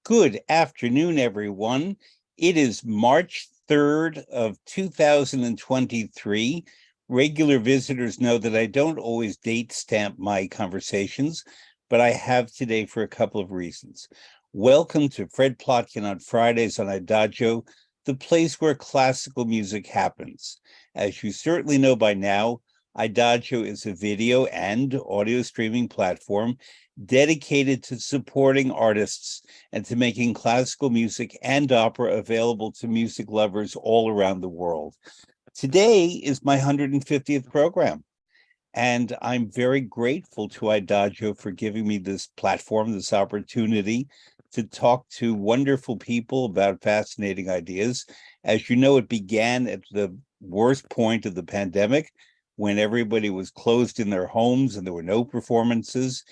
Good afternoon, everyone. It is March 3rd of 2023. Regular visitors know that I don't always date stamp my conversations, but I have today for a couple of reasons. Welcome to Fred Plotkin on Fridays on Adagio, the place where classical music happens. As you certainly know by now, Adagio is a video and audio streaming platform dedicated to supporting artists and to making classical music and opera available to music lovers all around the world. Today is my 150th program, and I'm very grateful to Adagio for giving me this platform, this opportunity to talk to wonderful people about fascinating ideas. As you know, it began at the worst point of the pandemic when everybody was closed in their homes and there were no performances.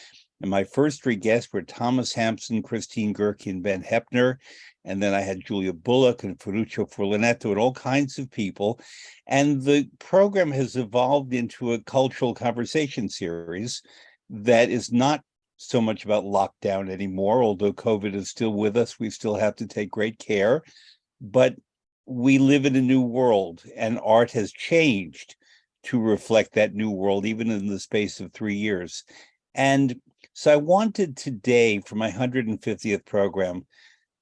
And my first three guests were Thomas Hampson, Christine Gerke, and Ben Heppner. And then I had Julia Bullock and Ferruccio Furlanetto and all kinds of people. And the program has evolved into a cultural conversation series that is not so much about lockdown anymore, although COVID is still with us. We still have to take great care. But we live in a new world, and art has changed to reflect that new world, even in the space of 3 years. And so I wanted today, for my 150th program,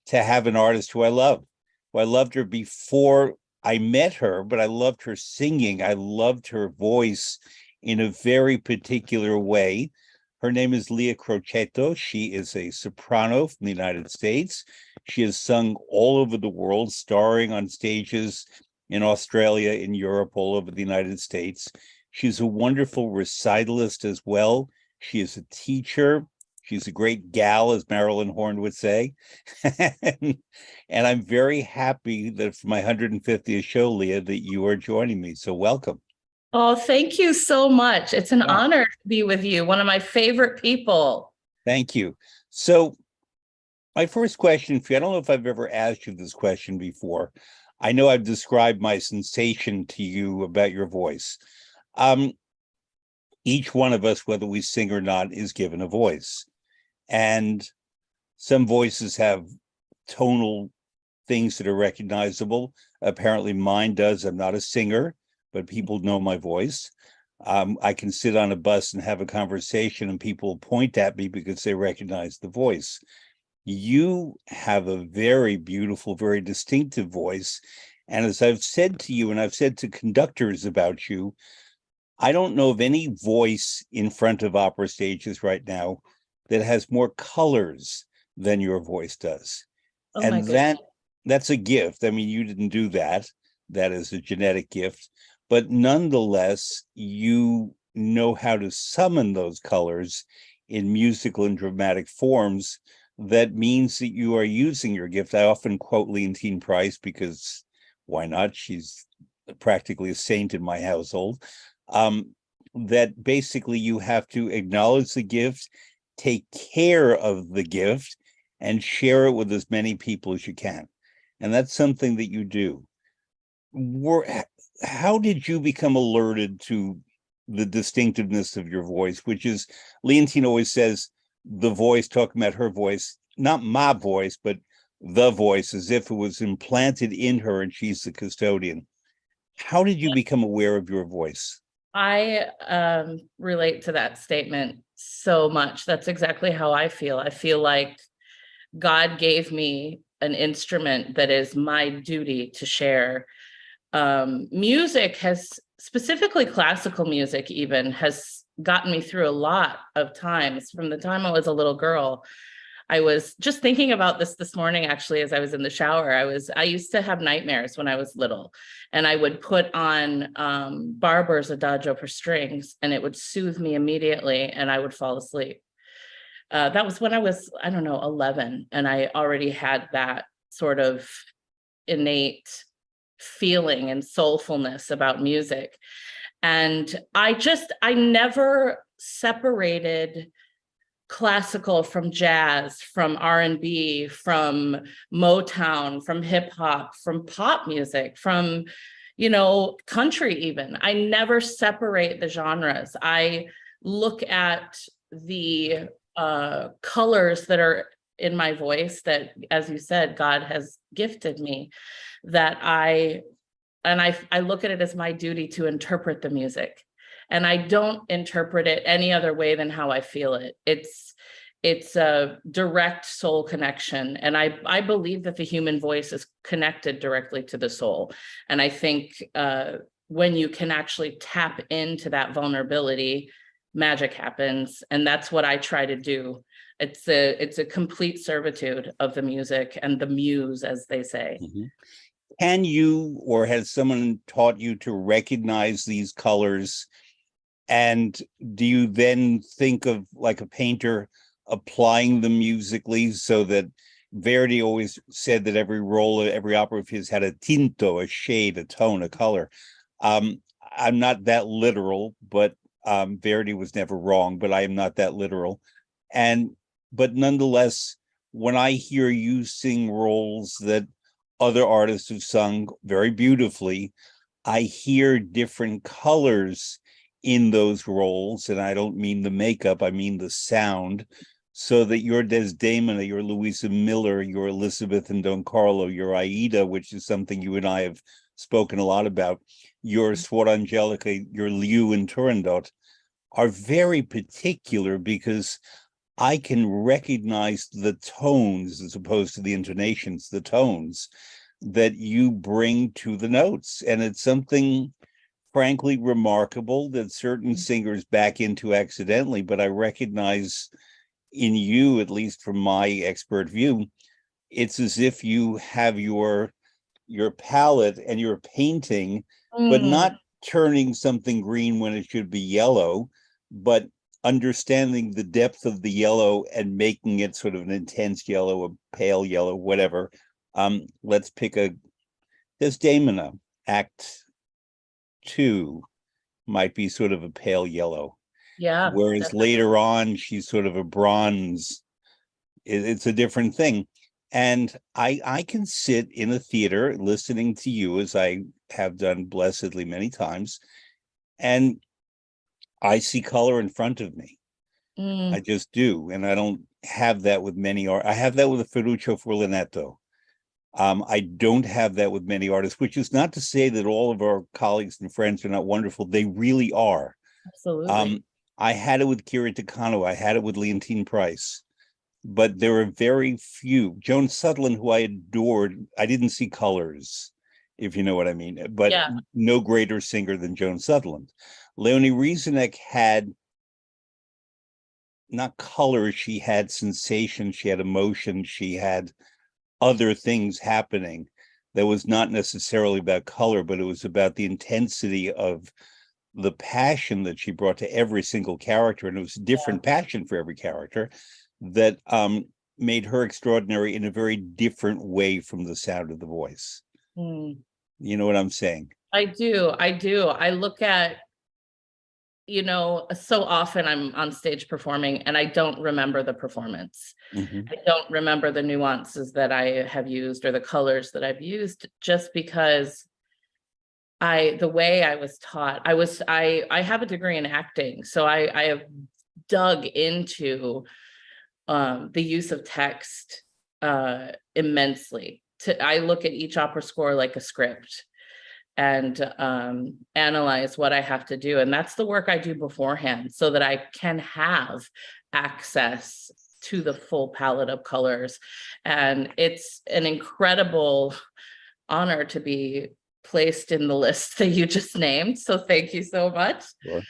to have an artist who I love. Who I loved her before I met her, but I loved her singing. I loved her voice in a very particular way. Her name is Leah Crocetto. She is a soprano from the United States. She has sung all over the world, starring on stages in Australia, in Europe, all over the United States. She's a wonderful recitalist as well. She is a teacher. She's a great gal, as Marilyn Horne would say. And I'm very happy that for my 150th show, Leah, that you are joining me. So welcome. Oh, thank you so much. It's an honor to be with you, one of my favorite people. Thank you. So my first question for you, I don't know if I've ever asked you this question before. I know I've described my sensation to you about your voice. Each one of us, whether we sing or not, is given a voice. And some voices have tonal things that are recognizable. Apparently mine does. I'm not a singer, but people know my voice. I can sit on a bus and have a conversation and people point at me because they recognize the voice. You have a very beautiful, very distinctive voice. And as I've said to you, and I've said to conductors about you, I don't know of any voice in front of opera stages right now that has more colors than your voice does. Oh, and that's a gift. I mean, you didn't do that. That is a genetic gift. But nonetheless, you know how to summon those colors in musical and dramatic forms. That means that you are using your gift. I often quote Leontine Price because why not? She's practically a saint in my household. That basically you have to acknowledge the gift, take care of the gift, and share it with as many people as you can. And that's something that you do. How did you become alerted to the distinctiveness of your voice, which is, Leontine always says, the voice, talking about her voice, not my voice, but the voice, as if it was implanted in her and she's the custodian. How did you become aware of your voice? I relate to that statement so much. That's exactly how I feel. I feel like God gave me an instrument that is my duty to share. Music has, specifically classical music even, has gotten me through a lot of times. From the time I was a little girl, I was just thinking about this morning, actually, as I was in the shower. I used to have nightmares when I was little, and I would put on Barber's Adagio for strings, and it would soothe me immediately, and I would fall asleep. That was when I was, I don't know, 11, and I already had that sort of innate feeling and soulfulness about music. And I never separated classical from jazz, from R&B, from Motown, from hip hop, from pop music, from, country even. I never separate the genres. I look at the colors that are in my voice that, as you said, God has gifted me, that I look at it as my duty to interpret the music. And I don't interpret it any other way than how I feel it. It's a direct soul connection. And I believe that the human voice is connected directly to the soul. And I think when you can actually tap into that vulnerability, magic happens. And that's what I try to do. It's a complete servitude of the music and the muse, as they say. Mm-hmm. Can you, or has someone taught you to recognize these colors? And do you then think of, like a painter, applying them musically, so that Verdi always said that every role, every opera of his had a tinto, a shade, a tone, a color. I'm not that literal, but Verdi was never wrong, but I am not that literal. But nonetheless, when I hear you sing roles that other artists have sung very beautifully, I hear different colors in those roles, and I don't mean the makeup, I mean the sound, so that your Desdemona, your Louisa Miller, your Elizabeth and Don Carlo, your Aida, which is something you and I have spoken a lot about, your Suor Angelica, your Liu and Turandot, are very particular, because I can recognize the tones, as opposed to the intonations, the tones that you bring to the notes. And it's something frankly remarkable that certain singers back into accidentally, but I recognize in you, at least from my expert view, it's as if you have your palette and you're painting, but not turning something green when it should be yellow, but understanding the depth of the yellow and making it sort of an intense yellow, a pale yellow, whatever. Let's pick a Desdemona, Act 2 might be sort of a pale yellow. Yeah. Whereas Definitely. later on, she's sort of a bronze. It's a different thing. And I can sit in a theater listening to you, as I have done blessedly many times, and I see color in front of me. I just do. And I don't have that with many art. I have that with a Ferruccio Furlanetto. I don't have that with many artists, which is not to say that all of our colleagues and friends are not wonderful. They really are. Absolutely. I had it with Kiri Takano. I had it with Leontine Price. But there are very few. Joan Sutherland, who I adored, I didn't see colors, if you know what I mean, but Yeah. no greater singer than Joan Sutherland. Leonie Rieseneck had not color, she had sensation, she had emotion, she had other things happening that was not necessarily about color, but it was about the intensity of the passion that she brought to every single character. And it was a different passion for every character that made her extraordinary in a very different way from the sound of the voice. You know what I'm saying? I do. I look at, so often I'm on stage performing and I don't remember the performance. I don't remember the nuances that I have used or the colors that I've used, just because the way I was taught, I have a degree in acting. So I have dug into the use of text immensely. I look at each opera score like a script and analyze what I have to do. And that's the work I do beforehand, so that I can have access to the full palette of colors. And it's an incredible honor to be placed in the list that you just named. So thank you so much. Sure.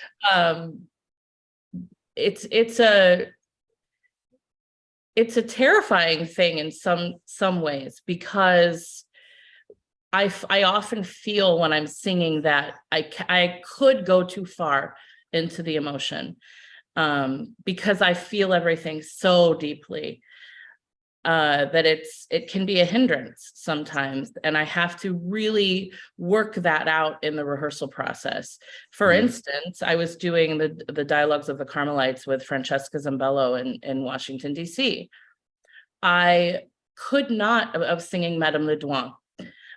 It's a terrifying thing in some ways, because I often feel when I'm singing that I could go too far into the emotion, because I feel everything so deeply, that it can be a hindrance sometimes. And I have to really work that out in the rehearsal process. For instance, I was doing the Dialogues of the Carmelites with Francesca Zambello in Washington, D.C. I was singing Madame Ledoine.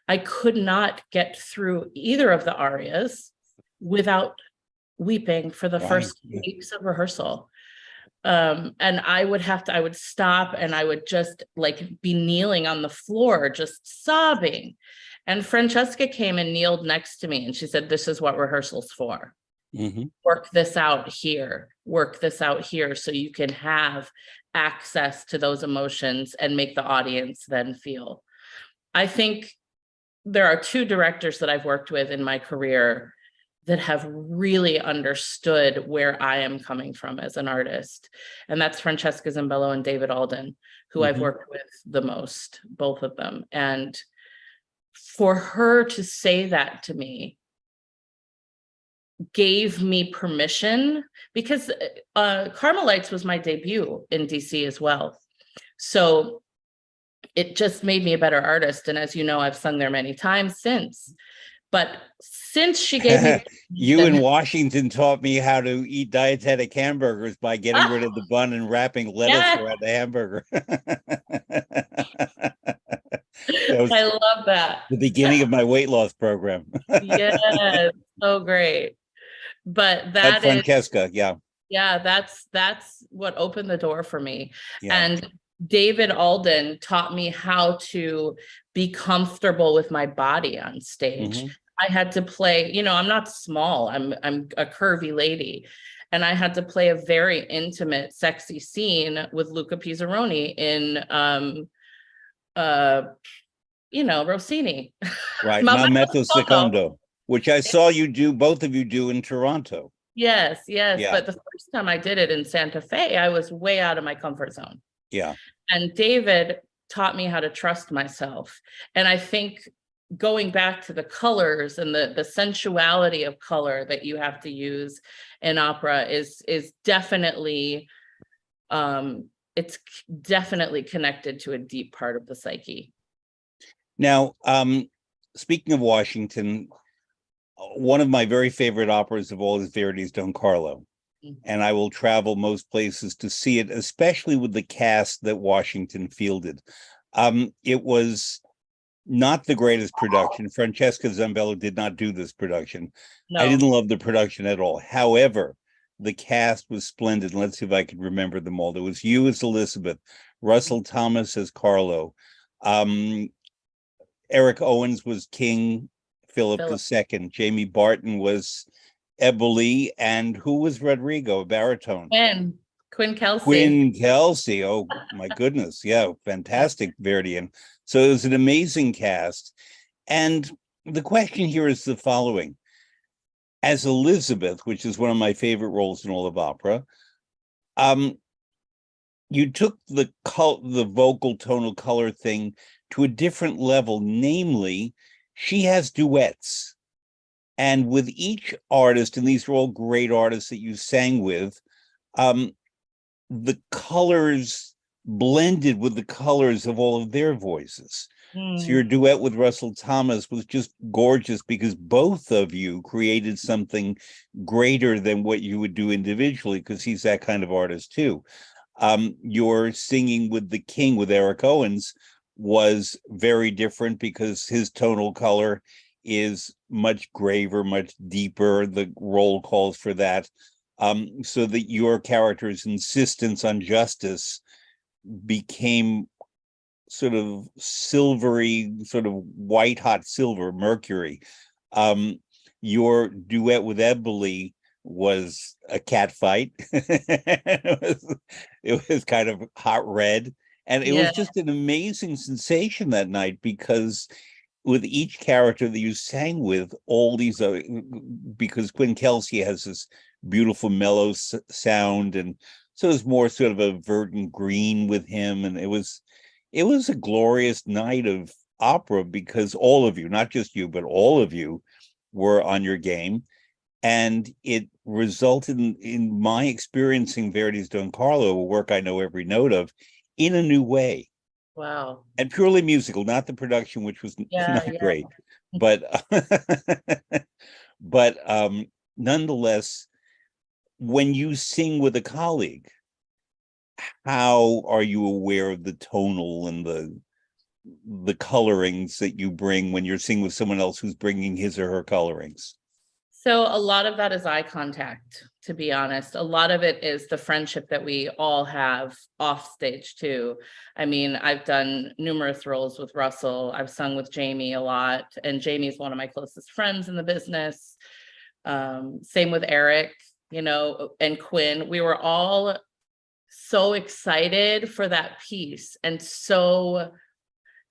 I could not get through either of the arias without weeping for the first 2 weeks of rehearsal. And I would stop and I would just like be kneeling on the floor, just sobbing. And Francesca came and kneeled next to me and she said, "This is what rehearsal's for. Work this out here, so you can have access to those emotions and make the audience then feel." I think there are two directors that I've worked with in my career that have really understood where I am coming from as an artist. And that's Francesca Zambello and David Alden, who I've worked with the most, both of them. And for her to say that to me gave me permission, because Carmelites was my debut in DC as well. So it just made me a better artist. And as you know, I've sung there many times since. But since she gave me You in Washington taught me how to eat dietetic hamburgers by getting rid of the bun and wrapping lettuce around the hamburger. I love that. The beginning of my weight loss program. Yes, so great. But that Francesca, that's what opened the door for me. And David Alden taught me how to be comfortable with my body on stage. I had to play, I'm not small, I'm a curvy lady. And I had to play a very intimate, sexy scene with Luca Pizzaroni in Rossini. Right, Maometto Secondo, which I saw you do, both of you do in Toronto. Yes. But the first time I did it in Santa Fe, I was way out of my comfort zone. Yeah. And David taught me how to trust myself. And I think going back to the colors and the sensuality of color that you have to use in opera is definitely, it's definitely connected to a deep part of the psyche. Now, speaking of Washington, one of my very favorite operas of all is Verdi's Don Carlo. And I will travel most places to see it, especially with the cast that Washington fielded. It was not the greatest production. Francesca Zambello did not do this production. No. I didn't love the production at all. However, the cast was splendid. Let's see if I can remember them all. There was you as Elizabeth, Russell Thomas as Carlo, Eric Owens was King Philip II, Jamie Barton was Eboli, and who was Rodrigo, a baritone? Quinn Kelsey. Quinn Kelsey. Oh my goodness. Yeah, fantastic Verdian. So it was an amazing cast. And the question here is the following. As Elizabeth, which is one of my favorite roles in all of opera, you took the vocal tonal color thing to a different level. Namely, she has duets. And with each artist, and these are all great artists that you sang with, the colors blended with the colors of all of their voices. So your duet with Russell Thomas was just gorgeous because both of you created something greater than what you would do individually, because he's that kind of artist too. Your singing with the King, with Eric Owens, was very different because his tonal color is much graver, much deeper. The role calls for that. So that your character's insistence on justice became sort of silvery, sort of white hot silver, mercury. Your duet with Eboli was a cat fight. It was kind of hot red. And it was just an amazing sensation that night, because with each character that you sang with, all these because Quinn Kelsey has this beautiful mellow sound, and so there's more sort of a verdant green with him, and it was a glorious night of opera because all of you, not just you, but all of you were on your game, and it resulted in my experiencing Verdi's Don Carlo, a work I know every note of, in a new way. Wow. And purely musical, not the production, which was not great, but nonetheless, when you sing with a colleague, how are you aware of the tonal and the colorings that you bring when you're singing with someone else who's bringing his or her colorings? So a lot of that is eye contact, to be honest. A lot of it is the friendship that we all have off stage too. I mean, I've done numerous roles with Russell. I've sung with Jamie a lot, and Jamie is one of my closest friends in the business. Same with Eric, you know, and Quinn. We were all so excited for that piece, and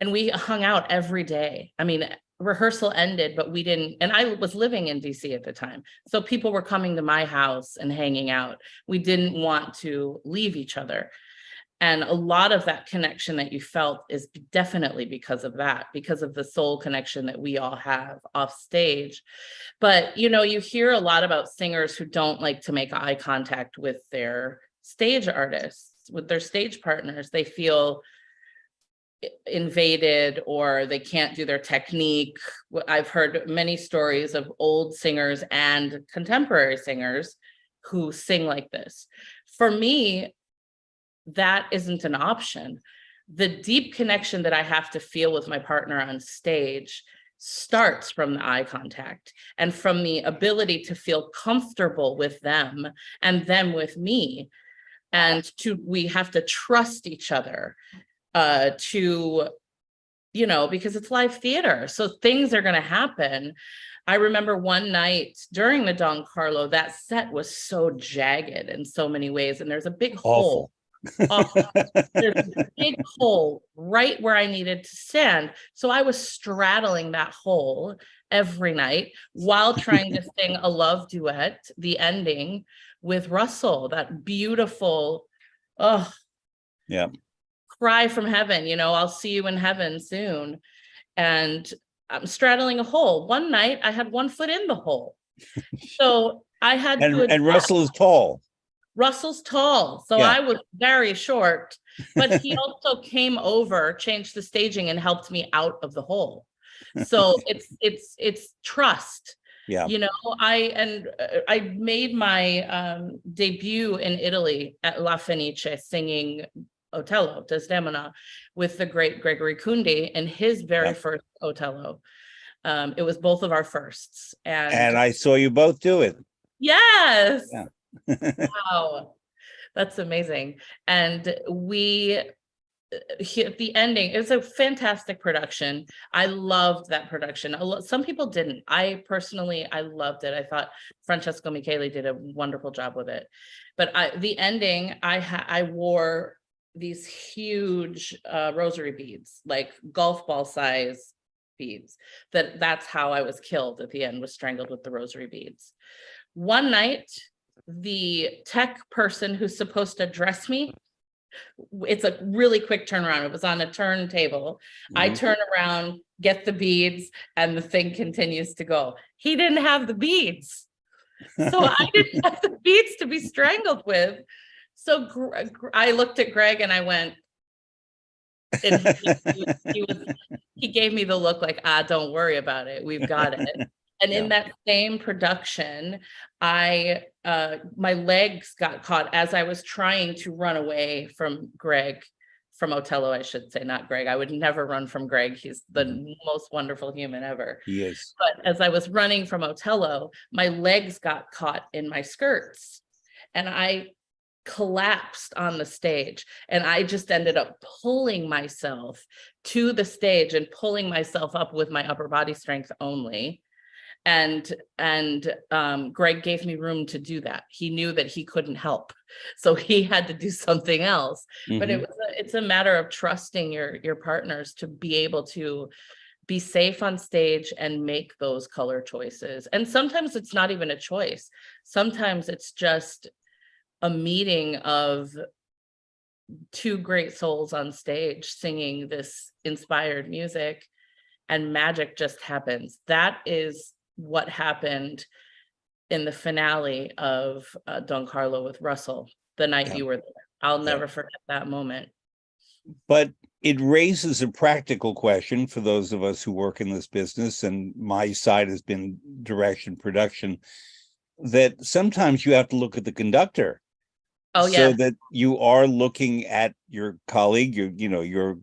we hung out every day. I mean, rehearsal ended, but we didn't, and I was living in DC at the time. So people were coming to my house and hanging out. We didn't want to leave each other. And a lot of that connection that you felt is definitely because of that, because of the soul connection that we all have off stage. But, you know, you hear a lot about singers who don't like to make eye contact with their stage artists, with their stage partners. They feel invaded, or they can't do their technique. I've heard many stories of old singers and contemporary singers who sing like this. For me, that isn't an option. The deep connection that I have to feel with my partner on stage starts from the eye contact and from the ability to feel comfortable with them and them with me. And we have to trust each other to, you know, because it's live theater. So things are going to happen. I remember one night during the Don Carlo, that set was so jagged in so many ways. And there's a big hole. Awful. There's a big hole right where I needed to stand. So I was straddling that hole every night while trying to sing a love duet, the ending with Russell, that beautiful, oh, yeah, cry from heaven, you know, I'll see you in heaven soon. And I'm straddling a hole. One night I had one foot in the hole. So I had and Russell is tall. Russell's tall. So I was very short, but he also came over, changed the staging, and helped me out of the hole. So it's trust. Yeah. You know, I made my debut in Italy at La Fenice singing Otello, Desdemona, with the great Gregory Kundi and his very first Otello. It was both of our firsts. And I saw you both do it. Yes. Yeah. Wow. That's amazing. And at the ending, it was a fantastic production. I loved that production. Some people didn't. I loved it. I thought Francesco Michele did a wonderful job with it. But the ending, I wore these huge rosary beads, like golf ball size beads. That's how I was killed at the end, was strangled with the rosary beads. One night, the tech person who's supposed to dress me, it's a really quick turnaround. It was on a turntable. I turn around, get the beads, and the thing continues to go. He didn't have the beads. So I didn't have the beads to be strangled with. So I looked at Greg and I went, and he gave me the look like, don't worry about it. We've got it. And in that same production, my legs got caught as I was trying to run away from Greg, from Otello, I should say, not Greg. I would never run from Greg. He's the most wonderful human ever. He is. But as I was running from Otello, my legs got caught in my skirts and I collapsed on the stage, and I just ended up pulling myself to the stage and pulling myself up with my upper body strength only. And Greg gave me room to do that. He knew that he couldn't help, so he had to do something else. But it's a matter of trusting your partners to be able to be safe on stage and make those color choices. And sometimes it's not even a choice. Sometimes it's just a meeting of two great souls on stage singing this inspired music, and magic just happens. That is what happened in the finale of Don Carlo with Russell the night you were there. I'll never forget that moment. But it raises a practical question for those of us who work in this business, and my side has been direction, production, that sometimes you have to look at the conductor. So that you are looking at your colleague, your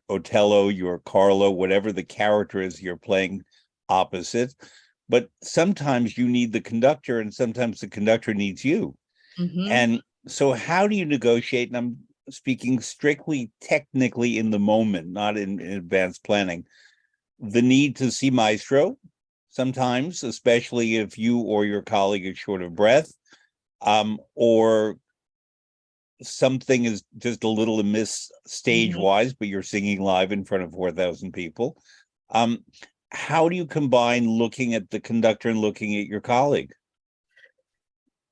Otello, your Carlo, whatever the character is you're playing opposite, but sometimes you need the conductor and sometimes the conductor needs you. Mhm. And so how do you negotiate? And I'm speaking strictly technically in the moment, not in advanced planning, the need to see maestro sometimes, especially if you or your colleague is short of breath, or something is just a little amiss stage wise, but you're singing live in front of 4,000 people. How do you combine looking at the conductor and looking at your colleague?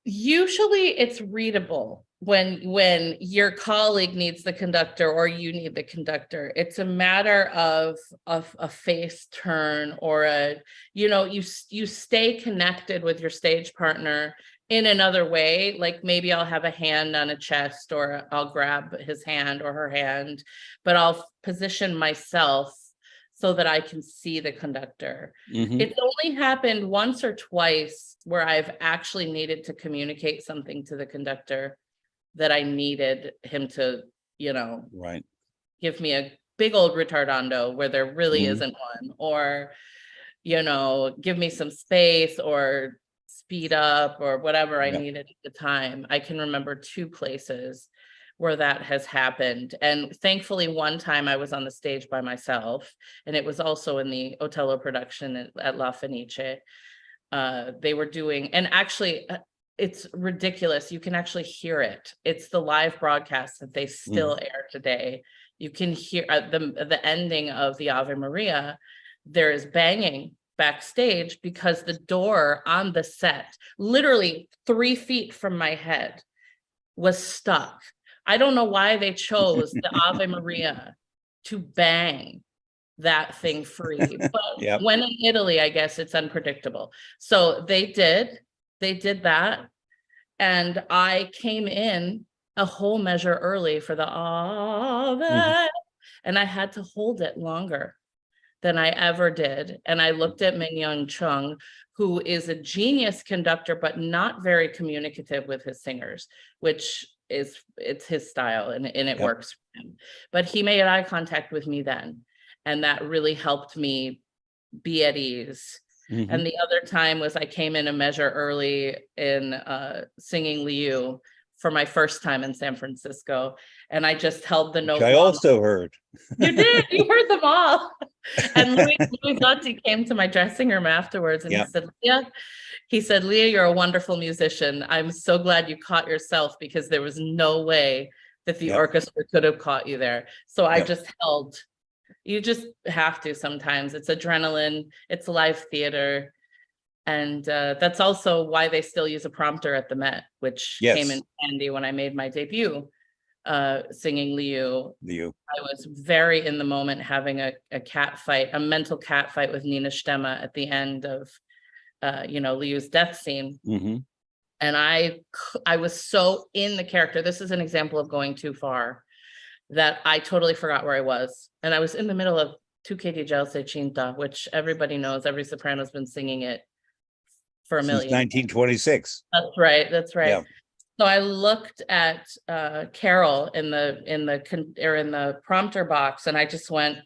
Usually it's readable when your colleague needs the conductor or you need the conductor. It's a matter of a face turn or you stay connected with your stage partner in another way. Like maybe I'll have a hand on a chest or I'll grab his hand or her hand, but I'll position myself so that I can see the conductor. It's only happened once or twice where I've actually needed to communicate something to the conductor that I needed him to, Right. give me a big old retardando where there really isn't one, or, give me some space or speed up or whatever I needed at the time. I can remember two places where that has happened. And thankfully, one time I was on the stage by myself, and it was also in the Otello production at La Fenice. They were doing, and actually, it's ridiculous. You can actually hear it. It's the live broadcast that they still air today. You can hear the ending of the Ave Maria. There is banging backstage because the door on the set, literally 3 feet from my head, was stuck. I don't know why they chose the Ave Maria to bang that thing free. But when in Italy, I guess it's unpredictable. So they did that. And I came in a whole measure early for the Ave, and I had to hold it longer than I ever did. And I looked at Mignon Chung, who is a genius conductor, but not very communicative with his singers, which it's his style and it works for him. But he made eye contact with me then. And that really helped me be at ease. And the other time was I came in a measure early in singing Liu for my first time in San Francisco. And I just held the note. Which I also heard. You did, you heard them all. And Louis Zotti came to my dressing room afterwards and he said, Leah, you're a wonderful musician. I'm so glad you caught yourself because there was no way that the orchestra could have caught you there. So I just held. You just have to sometimes. It's adrenaline, it's live theater. And that's also why they still use a prompter at the Met, which came in handy when I made my debut singing Liu. I was very in the moment having a cat fight, a mental cat fight with Nina Stemme at the end of, Liu's death scene. And I was so in the character. This is an example of going too far, that I totally forgot where I was. And I was in the middle of Tu che di gel sei cinta, which everybody knows, every soprano's been singing it for a million. Since 1926. That's right. Yeah. So I looked at Carol in the prompter box, and I just went,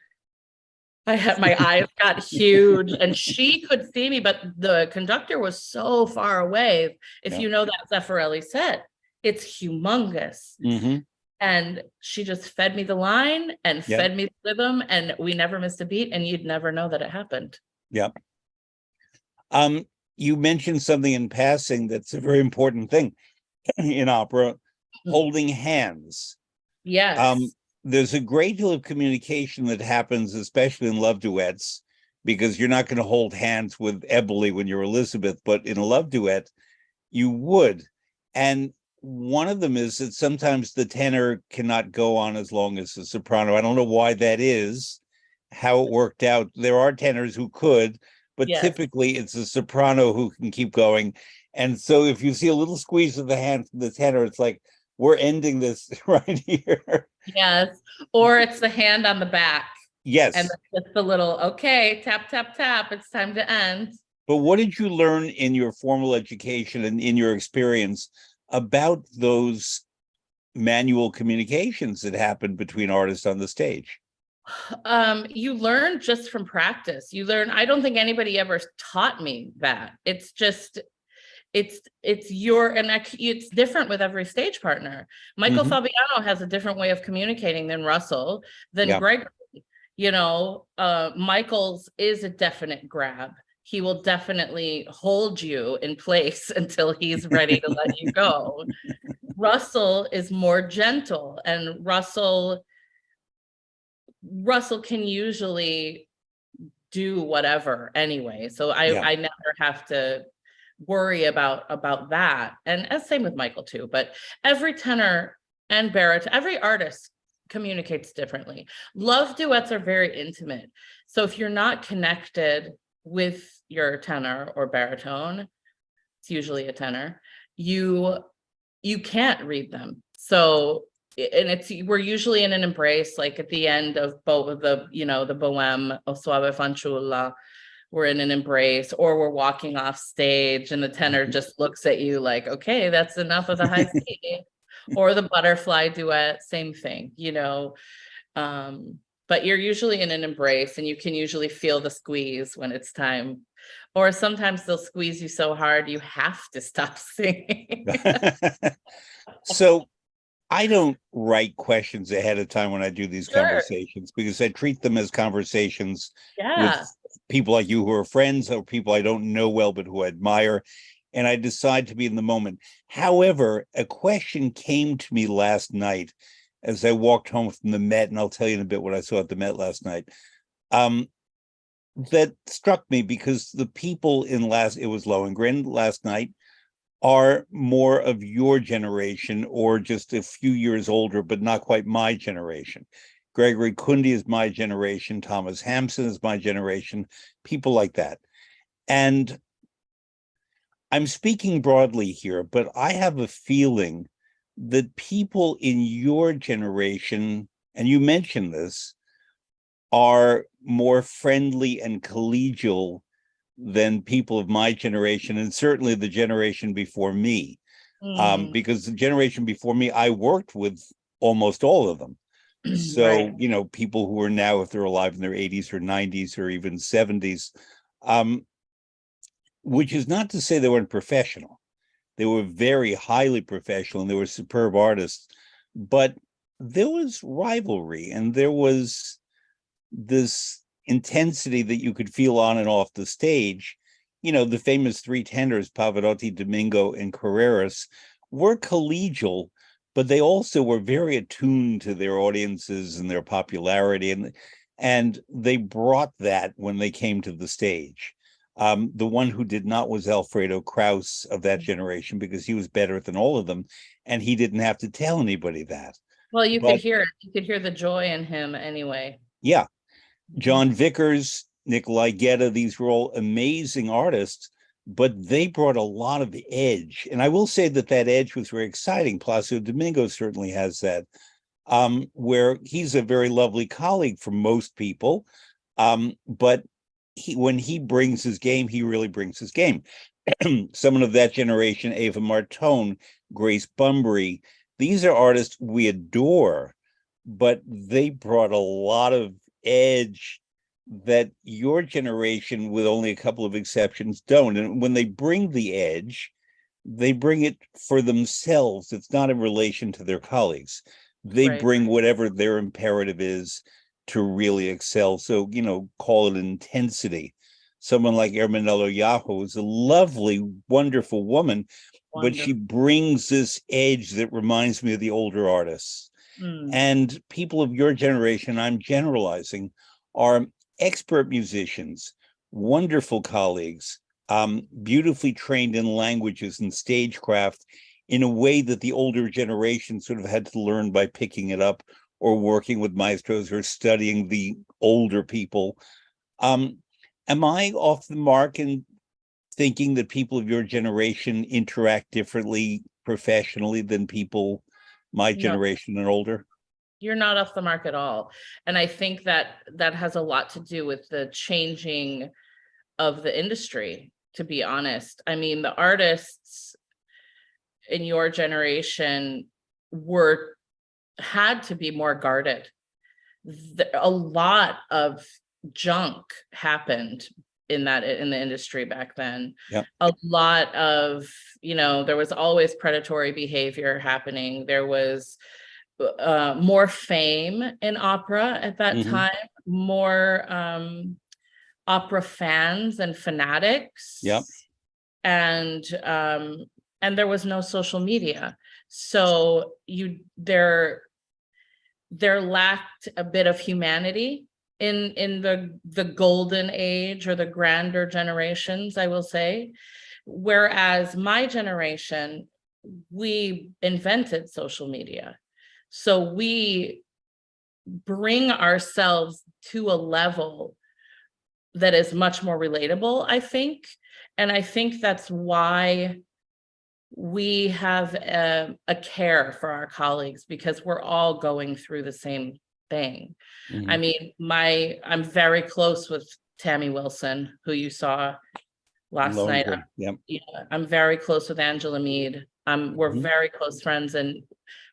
my eyes got huge, and she could see me, but the conductor was so far away. If you know that Zeffirelli set, it's humongous. And she just fed me the line and fed me the rhythm, and we never missed a beat, and you'd never know that it happened. You mentioned something in passing that's a very important thing in opera, holding hands. There's a great deal of communication that happens, especially in love duets, because you're not going to hold hands with Eboli when you're Elizabeth, but in a love duet, you would. And one of them is that sometimes the tenor cannot go on as long as the soprano. I don't know why that is, how it worked out. There are tenors who could, but typically it's a soprano who can keep going. And so if you see a little squeeze of the hand from the tenor, it's like, we're ending this right here. Or it's the hand on the back. And it's the little, okay, tap, tap, tap, it's time to end. But what did you learn in your formal education and in your experience about those manual communications that happen between artists on the stage? You learn just from practice. You learn, I don't think anybody ever taught me that. It's just, it's your, it's different with every stage partner. Michael Mhm. Fabiano has a different way of communicating than Russell, than Yeah. Greg. Michael's is a definite grab. He will definitely hold you in place until he's ready to let you go. Russell is more gentle, and Russell can usually do whatever anyway. So Yeah. I never have to worry about that. And as same with Michael too, but every tenor and baritone, every artist communicates differently. Love duets are very intimate. So if you're not connected with your tenor or baritone, it's usually a tenor, you can't read them. So, and we're usually in an embrace, like at the end of both of the Bohème, O Suave Fanciulla, we're in an embrace, or we're walking off stage and the tenor just looks at you like, okay, that's enough of the high C. Or the butterfly duet, same thing, but you're usually in an embrace and you can usually feel the squeeze when it's time. Or sometimes they'll squeeze you so hard you have to stop singing. So I don't write questions ahead of time when I do these Sure. conversations because I treat them as conversations with Yeah. people like you who are friends or people I don't know well but who I admire. And I decide to be in the moment. However, a question came to me last night as I walked home from the Met, and I'll tell you in a bit what I saw at the Met last night. Um, that struck me because the people it was Lohengrin last night, are more of your generation or just a few years older, but not quite my generation. Gregory Kundi is my generation. Thomas Hampson is my generation, people like that. And I'm speaking broadly here, but I have a feeling that people in your generation, and you mentioned this, are more friendly and collegial than people of my generation, and certainly the generation before me. Mm, Because the generation before me, I worked with almost all of them. So, right. people who are now, if they're alive in their 80s or 90s or even 70s, um, which is not to say they weren't professional. They were very highly professional and they were superb artists, but there was rivalry and there was this intensity that you could feel on and off the stage. The famous three tenors, Pavarotti, Domingo, and Carreras, were collegial, but they also were very attuned to their audiences and their popularity, and they brought that when they came to the stage. The one who did not was Alfredo Kraus of that generation because he was better than all of them, and he didn't have to tell anybody that. Well, But you could hear the joy in him anyway. yeah, Mhm. John Vickers, Nikolai Gedda, these were all amazing artists, but they brought a lot of edge. And I will say that edge was very exciting. Placido Domingo certainly has that, where he's a very lovely colleague for most people. But when he brings his game, he really brings his game. Someone of that generation, Ava Martone, Grace Bumbry, these are artists we adore, but they brought a lot of edge that your generation, with only a couple of exceptions, don't. And when they bring the edge, they bring it for themselves. It's not in relation to their colleagues. They Right. bring whatever their imperative is to really excel. So, call it intensity. Someone like Ermanello Yaho is a lovely, wonderful woman, but she Wonderful. brings this edge that reminds me of the older artists. Mm, And people of your generation, I'm generalizing, are expert musicians, wonderful colleagues, beautifully trained in languages and stagecraft in a way that the older generation sort of had to learn by picking it up or working with maestros or studying the older people. Um, am I off the mark in thinking that people of your generation interact differently professionally than people my no, generation and older? you're not off the mark at all. And I think that that has a lot to do with the changing of the industry, to be honest. I mean, the artists in your generation were had to be more guarded. a lot of junk happened in the industry back then. Yep. A lot of, there was always predatory behavior happening. There was more fame in opera at that time, more opera fans and fanatics. Yep. And there was no social media. So there lacked a bit of humanity in the golden age, or the grander generations, I will say. Whereas my generation, we invented social media. So we bring ourselves to a level that is much more relatable, I think. And I think that's why we have a care for our colleagues, because we're all going through the same thing. I mean, I'm very close with Tammy Wilson, who you saw last night. Yep. Yeah, I'm very close with Angela Mead. We're very close friends, and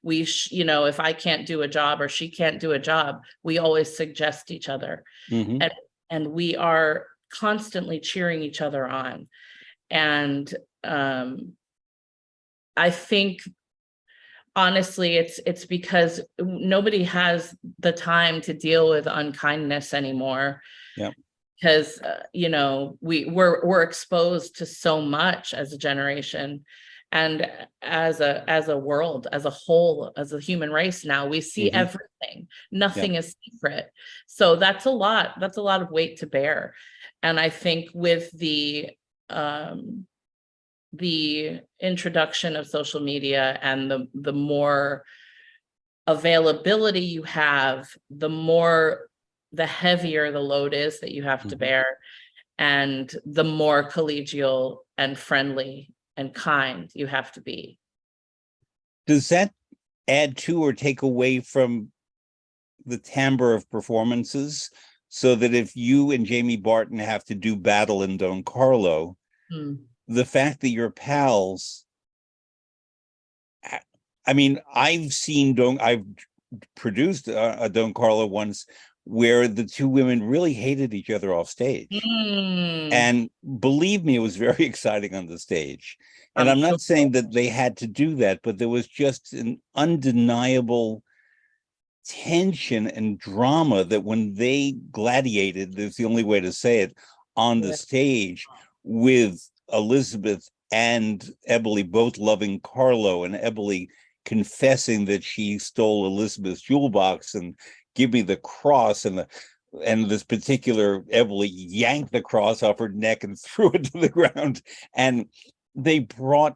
we, if I can't do a job or she can't do a job, we always suggest each other, and we are constantly cheering each other on. And I think, honestly, it's because nobody has the time to deal with unkindness anymore. Yeah. Because we're exposed to so much as a generation, and as a world, as a whole, as a human race. Now we see everything. Nothing is secret. So that's a lot of weight to bear. And I think with the introduction of social media, and the more availability you have, the heavier the load is that you have to bear, and the more collegial and friendly and kind you have to be. Does that add to or take away from the timbre of performances? So that if you and Jamie Barton have to do battle in Don Carlo, the fact that you're pals, I mean, I've produced a Don Carlo once where the two women really hated each other off stage. And believe me, it was very exciting on the stage. And I'm not saying that they had to do that, but there was just an undeniable tension and drama that when they gladiated, there's the only way to say it, on the stage, with Elizabeth and Eboli both loving Carlo, and Eboli confessing that she stole Elizabeth's jewel box and give me the cross, and this particular Eboli yanked the cross off her neck and threw it to the ground. And they brought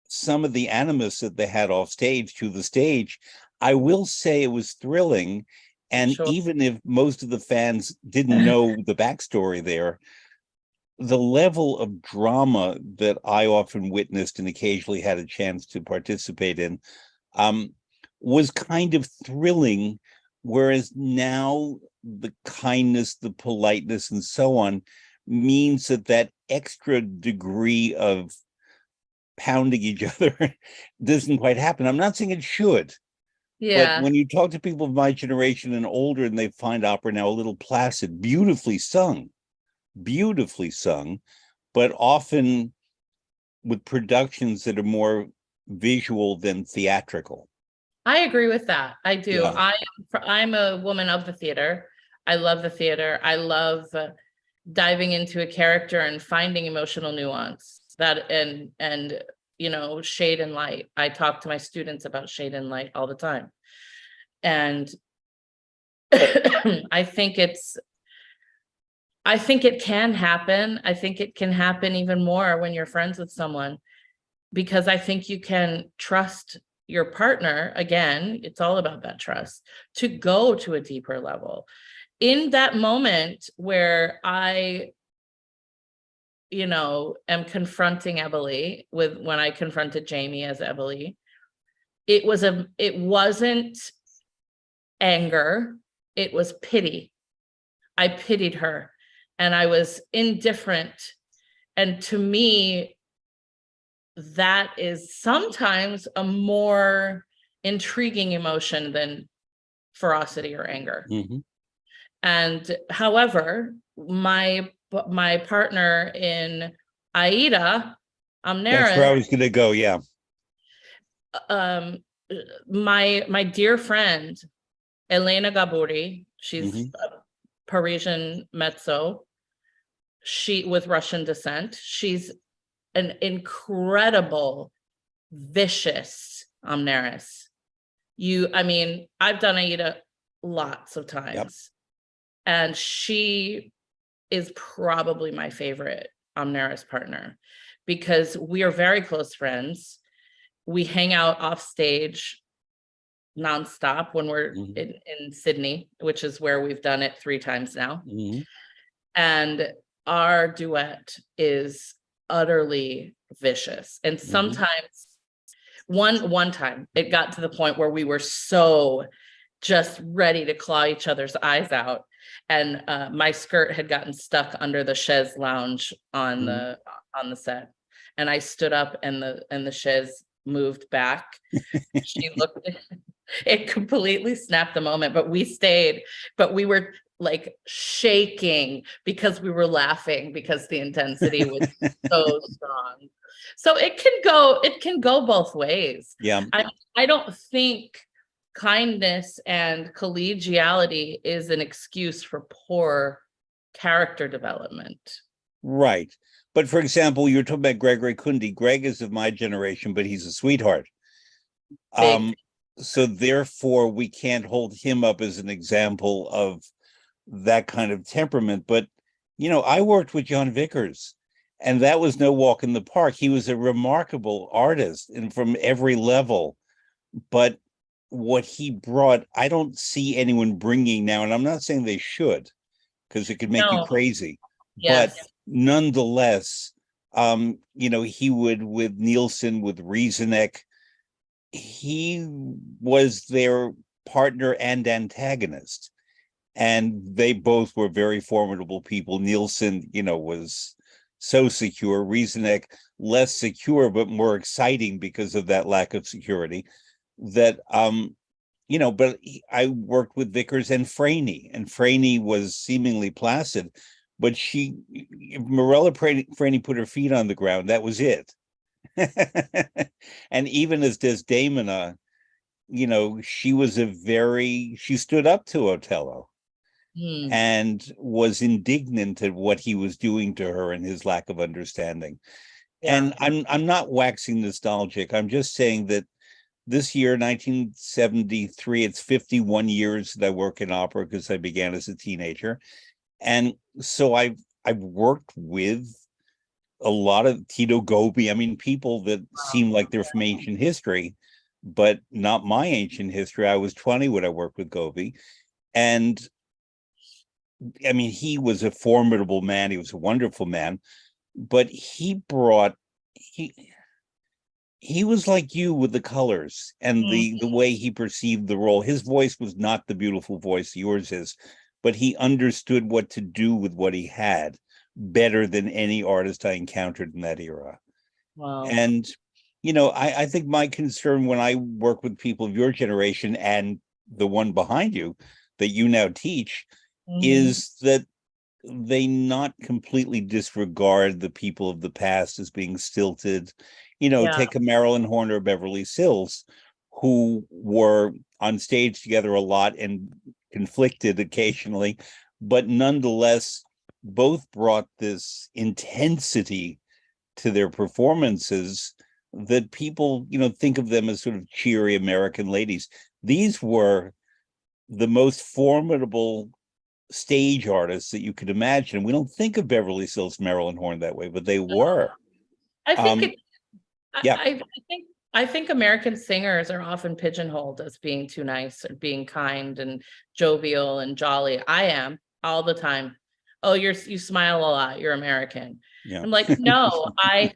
some of the animus that they had off stage to the stage. I will say it was thrilling. And even if most of the fans didn't know the backstory there, the level of drama that I often witnessed and occasionally had a chance to participate in was kind of thrilling. Whereas now the kindness, the politeness, and so on means that extra degree of pounding each other doesn't quite happen. I'm not saying it should. Yeah. But when you talk to people of my generation and older, and they find opera now a little placid, beautifully sung, but often with productions that are more visual than theatrical. I agree with that. I do. Yeah. I'm a woman of the theater. I love the theater. I love diving into a character and finding emotional nuance, and shade and light. I talk to my students about shade and light all the time. And I think it can happen. I think it can happen even more when you're friends with someone, because I think you can trust your partner. Again, it's all about that trust, to go to a deeper level. In that moment where I, am confronting Eboli when I confronted Jamie as Eboli, it wasn't anger, it was pity. I pitied her, and I was indifferent. And to me, that is sometimes a more intriguing emotion than ferocity or anger. Mhm. And however, my partner in Aida, That's where I Amneris, was going to go. Yeah. um, my dear friend Elena Gaburi, she's Mhm. a Parisian mezzo. She with Russian descent. She's an incredible, vicious Amneris. I mean, I've done Aida lots of Yep. times, and she is probably my favorite Amneris partner because we are very close friends. We hang out off stage nonstop when we're Mhm. in Sydney, which is where we've done it 3 times now. Mhm. And our duet is utterly vicious. And Mhm. sometimes one time it got to the point where we were so just ready to claw each other's eyes out. And my skirt had gotten stuck under the chaise lounge on Mhm. the set. And I stood up and the chaise moved back. She looked, it completely snapped the moment, but we stayed, but we were like shaking because we were laughing because the intensity was so strong. So it can go both ways. Yeah. I don't think kindness and collegiality is an excuse for poor character development. Right. But for example, you're talking about Gregory Kundi. Greg is of my generation, but he's a sweetheart. Big. So therefore we can't hold him up as an example of that kind of temperament. But I worked with John Vickers, and that was no walk in the park. He was a remarkable artist and from every level. But what he brought, I don't see anyone bringing now, and I'm not saying they should, because it could make you No. crazy. But Yes. nonetheless, he would with Nielsen, with Rieseneck, he was their partner and antagonist. And they both were very formidable people. Nielsen, was so secure. Rieseneck, less secure, but more exciting because of that lack of security. But I worked with Vickers and Franey was seemingly placid, but Morella Franey put her feet on the ground, that was it. And even as Desdemona, she stood up to Othello and was indignant at what he was doing to her and his lack of understanding. Yeah. And I'm not waxing nostalgic. I'm just saying that this year, 1973, it's 51 years that I work in opera because I began as a teenager. And so I've worked with a lot of Tito Gobi. I mean, people that seem like they're from ancient history, but not my ancient history. I was 20 when I worked with Gobi. And I mean, he was a formidable man. He was a wonderful man, but he was like you with the colors and the way he perceived the role. His voice was not the beautiful voice yours is, but he understood what to do with what he had better than any artist I encountered in that era. Wow. And I think my concern when I work with people of your generation and the one behind you that you now teach is that they not completely disregard the people of the past as being stilted. Take a Marilyn Horner or Beverly Sills, who were on stage together a lot and conflicted occasionally, but nonetheless, both brought this intensity to their performances that people, think of them as sort of cheery American ladies. These were the most formidable stage artists that you could imagine. We don't think of Beverly Sills, Marilyn Horne that way, but they were. I think it. Yeah. I think American singers are often pigeonholed as being too nice and being kind and jovial and jolly. I am all the time. Oh, you smile a lot. You're American. Yeah. I'm like, no, I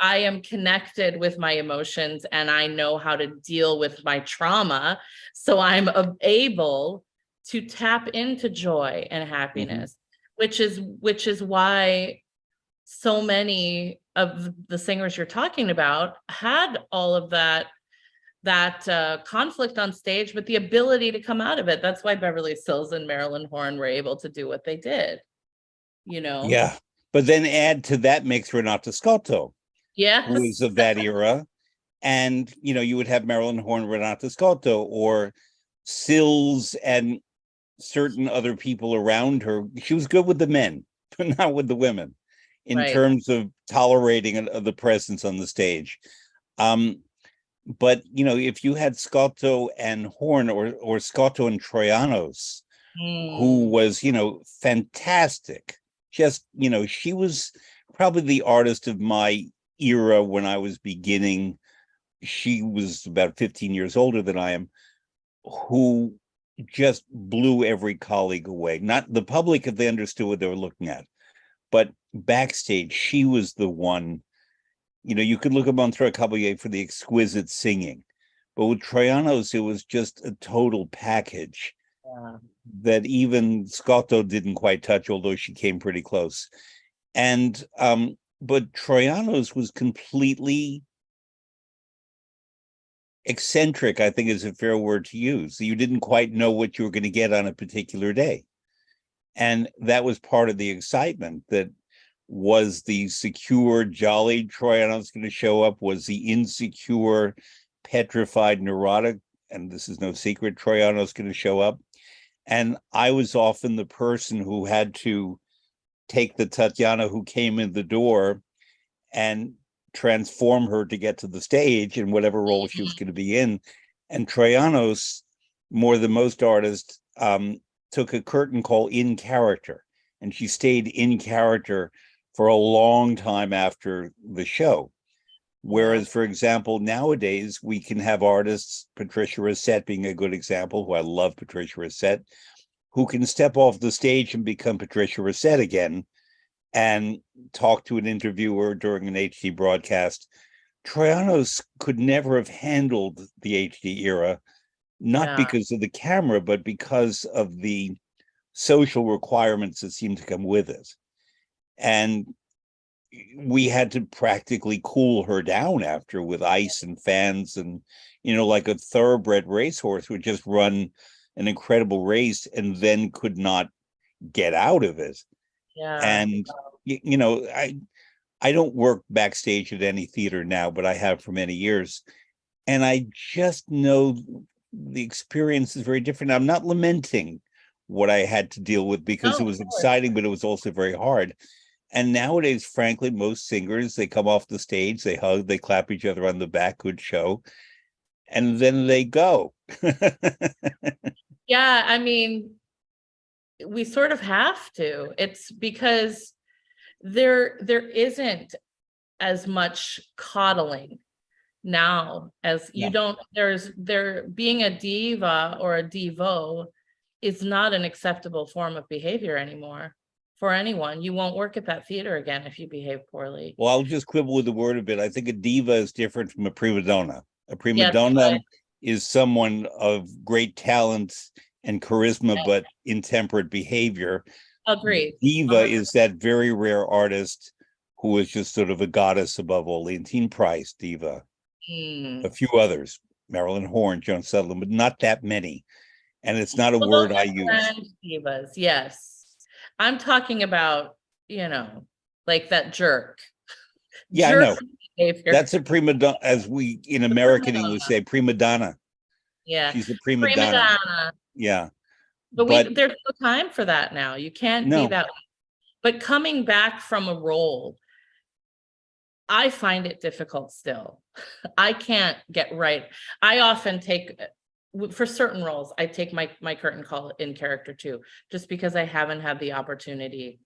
am connected with my emotions and I know how to deal with my trauma. So I'm able to tap into joy and happiness, which is why so many of the singers you're talking about had all of that conflict on stage, but the ability to come out of it. That's why Beverly Sills and Marilyn Horne were able to do what they did, you know? Yeah. But then add to that mix Renata Scotto, who is Yes. of that era. And, you would have Marilyn Horne, Renata Scotto, or Sills and certain other people around her. She was good with the men, but not with the women in Right. terms of tolerating the presence on the stage. But if you had Scotto and Horn, or Scotto and Troianos, who was fantastic. Just she was probably the artist of my era when I was beginning. She was about 15 years older than I am, who just blew every colleague away. Not the public, if they understood what they were looking at, but backstage, she was the one. You could look up on Caballé for the exquisite singing, but with Troianos, it was just a total package that even Scotto didn't quite touch, although she came pretty close. And but Troianos was completely eccentric, I think is a fair word to use. You didn't quite know what you were going to get on a particular day. And that was part of the excitement. That was the secure, jolly Troianos going to show up? Was the insecure, petrified, neurotic, and this is no secret, Troianos going to show up? And I was often the person who had to take the Tatiana who came in the door and transform her to get to the stage in whatever role she was going to be in. And Troianos, more than most artists, took a curtain call in character, and she stayed in character for a long time after the show. Whereas, for example, nowadays we can have artists, Patricia Racette being a good example, who I love Patricia Racette, who can step off the stage and become Patricia Racette again and talk to an interviewer during an HD broadcast. Troianos could never have handled the HD era, not because of the camera, but because of the social requirements that seem to come with it. And we had to practically cool her down after with ice and fans, and like a thoroughbred racehorse would just run an incredible race and then could not get out of it. And I don't work backstage at any theater now, but I have for many years, and I just know the experience is very different. I'm not lamenting what I had to deal with, because it was exciting, but it was also very hard. And nowadays, frankly, most singers, they come off the stage, they hug, they clap each other on the back, good show, and then they go. Yeah, I mean, we sort of have to. It's because there isn't as much coddling now as you don't. Being a diva or a divo is not an acceptable form of behavior anymore for anyone. You won't work at that theater again if you behave poorly. Well, I'll just quibble with the word a bit. I think a diva is different from a prima donna. A prima donna is someone of great talent and charisma, but intemperate behavior. Agreed. Diva is that very rare artist who is just sort of a goddess above all. Leontine Price, diva. A few others, Marilyn Horne, Joan Sutherland, but not that many. And it's not a word I use. Divas, yes. I'm talking about, like that jerk. Yeah, jerk, I know. Behavior. That's a prima donna, as we in American English say, prima donna. Yeah. She's a prima donna. Yeah. But there's no time for that now. You can't be that. But coming back from a role, I find it difficult still. I can't get right. I often take, for certain roles, I take my curtain call in character too, just because I haven't had the opportunity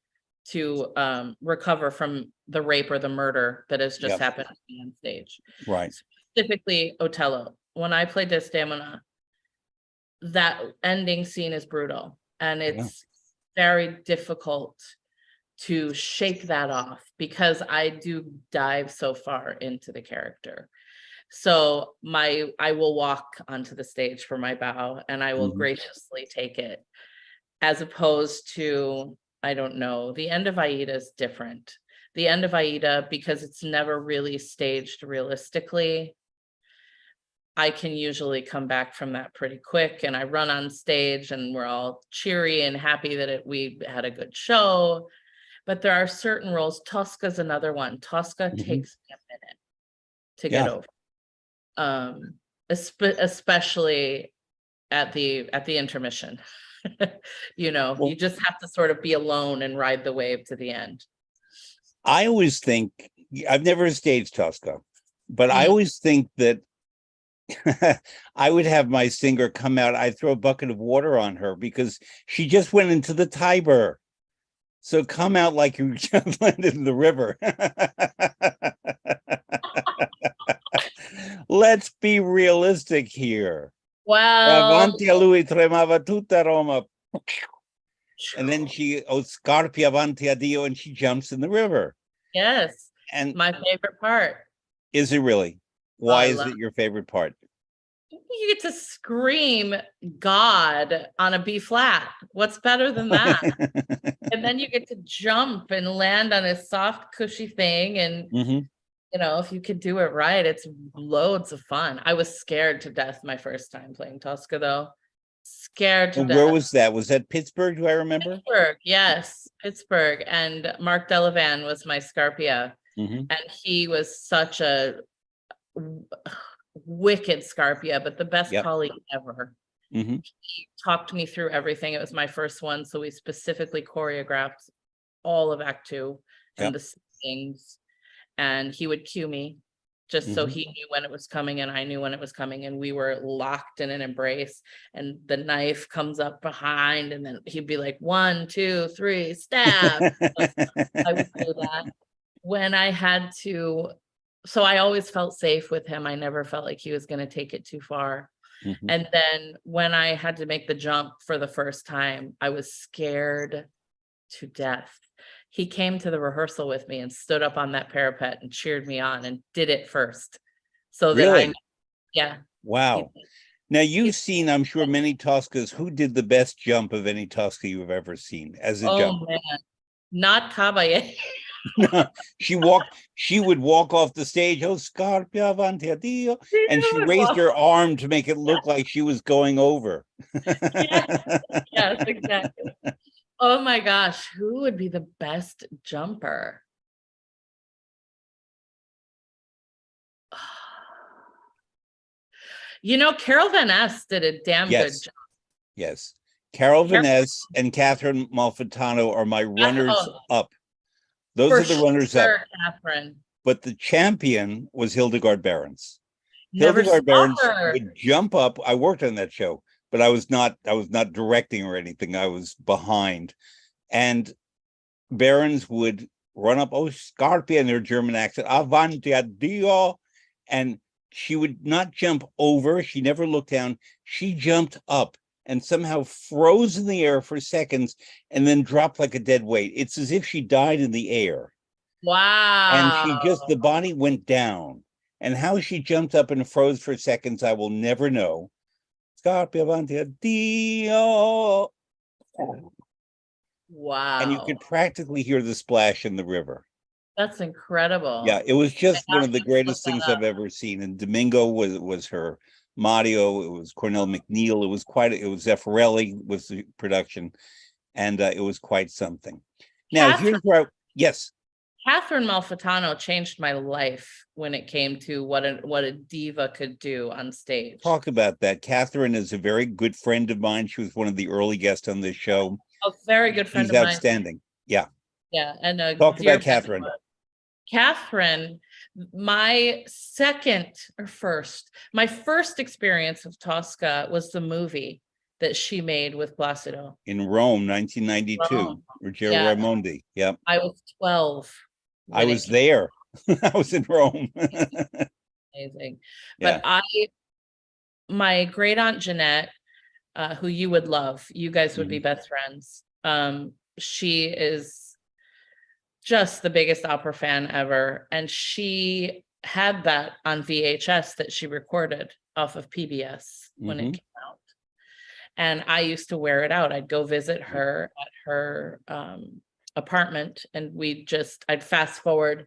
to recover from the rape or the murder that has just happened on stage. Right. Specifically, Otello. When I play Desdemona, that ending scene is brutal, and it's very difficult to shake that off because I do dive so far into the character. So I will walk onto the stage for my bow, and I will graciously take it, as opposed to, I don't know, the end of Aida is different. The end of Aida, because it's never really staged realistically, I can usually come back from that pretty quick, and I run on stage and we're all cheery and happy that we had a good show. But there are certain roles. Tosca's another one. Tosca Mhm. takes me a minute to Yeah. get over. Especially at the intermission. You Well, just have to sort of be alone and ride the wave to the end. I always think, I've never staged Tosca, but I Mm. always think that I would have my singer come out, I'd throw a bucket of water on her because she just went into the Tiber. So come out like you just landed in the river. Let's be realistic here. Well, Avanti a lui tremava tutta Roma. And then she, oh, scarpi avanti a Dio, and she jumps in the river. yes, And my favorite part. is it really? Oh, Why I is love it your favorite part? you get to scream God on a B flat. What's better than that? And then you get to jump and land on a soft, cushy thing. And, Mhm. if you could do it right, it's loads of fun. I was scared to death my first time playing Tosca, though. Scared to And where death. was that? Was that Pittsburgh? Do I remember? Pittsburgh, yes, Pittsburgh. And Mark Delavan was my Scarpia. Mhm. And he was such a wicked Scarpia, but the best Yep. colleague ever. Mhm. He talked me through everything. It was my first one, so we specifically choreographed all of Act 2 and Yep. the things, and he would cue me just so Mhm. he knew when it was coming and I knew when it was coming, and we were locked in an embrace, and the knife comes up behind, and then he'd be like, 1, 2, 3, stab. I would do that. When I had to, so I always felt safe with him. I never felt like he was going to take it too far. Mhm. And then when I had to make the jump for the first time, I was scared to death. He came to the rehearsal with me and stood up on that parapet and cheered me on and did it first. So that Really? yeah. Wow. Now you've seen, I'm sure, many Toscas. Who did the best jump of any Tosca you've ever seen as a jump? Oh man, not Caballé. She would walk off the stage, oh, scarpia avanti a Dio, and she would raised walk. her arm to make it look like she was going over. Yes, exactly. Oh my gosh, who would be the best jumper? Carol Van Ness did a damn good Yes, job. yes. Carol Carol, Vaness and Catherine Malfitano are my runners up. Those for are the runners up. sure, Catherine. But the champion was Hildegard Behrens. Never saw Hildegard Behrens her. would jump up. I worked on that show, but I was not directing or anything. I was behind. And Behrens would run up, oh, Scarpia, in their German accent, avanti a Dio. And she would not jump over. She never looked down. She jumped up and somehow froze in the air for seconds and then dropped like a dead weight. It's as if she died in the air. And she just, the Wow. body went down. And how she jumped up and froze for seconds, I will never know. Scarpia avanti a Dio. And you Wow. could practically hear the splash in the river. That's incredible. Yeah, it was just I one have of the to look greatest that things up. I've ever seen. And Domingo was her Mario. It was Cornell McNeil. It was Zeffirelli was the production, and it was quite something. Now here's where yes, Catherine Malfitano changed my life when it came to what a diva could do on stage. talk about that. Catherine is a very good friend of mine. She was one of the early guests on this show. A very good friend She's of mine. outstanding. Yeah. Yeah, and Talk about Catherine. Catherine, my first experience of Tosca was the movie that she made with Placido. In Rome, 1992, Rome. Ruggero Yeah. Raimondi. Yep. I was 12. I was there. I was in Rome. Amazing. Yeah. But my great aunt Jeanette, who you would love, you guys would be best friends. She is just the biggest opera fan ever. And she had that on VHS that she recorded off of PBS when it came out. And I used to wear it out. I'd go visit her at her apartment, and I'd fast forward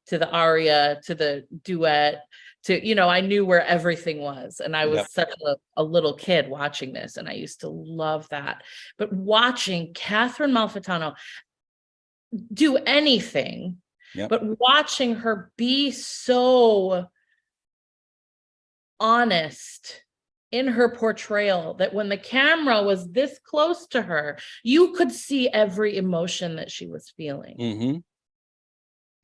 to the aria, to the duet, I knew where everything was. And I Yep. was such a little kid watching this. And I used to love that. But watching Catherine Malfitano do anything, Yep. but watching her be so honest in her portrayal that when the camera was this close to her, you could see every emotion that she was feeling. Mm-hmm.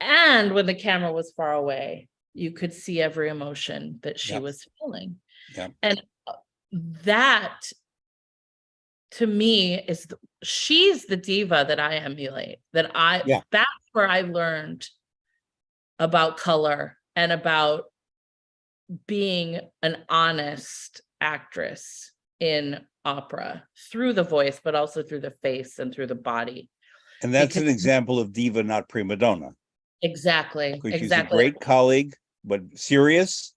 And when the camera was far away, you could see every emotion that she Yep. was feeling. Yep. And that, to me, is she's the diva that I emulate. That's where I learned about color and about being an honest actress in opera through the voice, but also through the face and through the body. And that's an example of diva, not prima donna. Exactly. Because she's a great colleague, but serious,